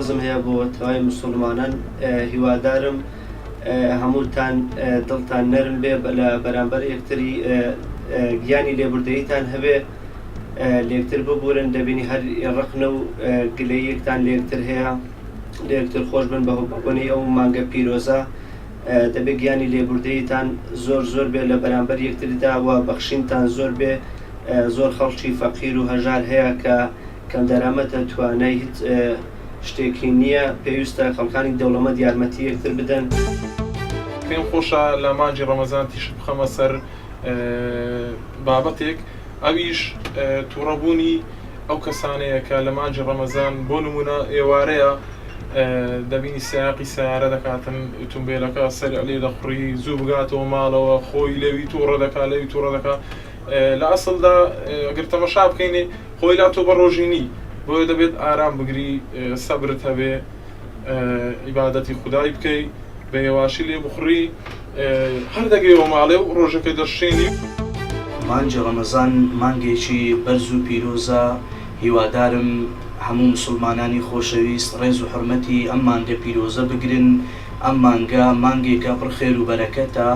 ئارەزم هەیە بۆ تەواوی موسڵمانان هیوادارم هەمووتان دڵتان نەرم بێ لە بەرامبەر یەکتری گیانی لێبوردەییتان هەبێ لێکتر ببورن دەبینی هەر ڕقنە و گلەیەکتان لێکتر هەیە لێکتر خۆش بن بەهۆبوونی ئەو مانگە پیرۆزە دەبێت گیانی لێبوردەییتان زۆر بێ لە بەرامبەر یەکتردا و بەخشینتان زۆر بێ زۆر خەڵکی فەقیر و هەژار هەیە کە کەم دەرامەتە توانای هیچ شتێکی نییە پێویستە خەڵکانی دەوڵەمەند یارمەتی یەکتر بدەن. پێم خۆشە لە مانجی ڕەمەزان تیش بخەمە سەر بابەتێک ئەویش تووڕەبوونی ئەو کەسانەیە کە لە مانجی ڕەمەزان بۆ نمونە ئێوارەیە دەبینی سیاقی سیارە دەکاتن ئۆتۆمبیلەکە سەر لێ دەخڕی زوو بگاتەوە ماڵەوە خۆی لەوی تووڕە دەکات لەوی تووڕە دەکات لە ئەسڵدا ئەگەر تەماشا بکەینێ خۆی لا تۆ بە ڕۆژینی بۆیە دەبێت ئارام بگری سەبرت هەبێ عیبادەتی خودای بکەی بە هێواشی لێ بخڕی هەر دەگەیەوە ماڵێ و ڕۆژەکەی دەشێنی. مانجی ڕەمەزان مانگێکی بەرز و پیرۆزە هیوادارم هەموو مسلمانانی خۆشەویست ڕێز و حرمەتی ئەم مانگە پیرۆزە بگرن ئەم مانگە مانگێکە پڕ خێر و بەرەکەتە.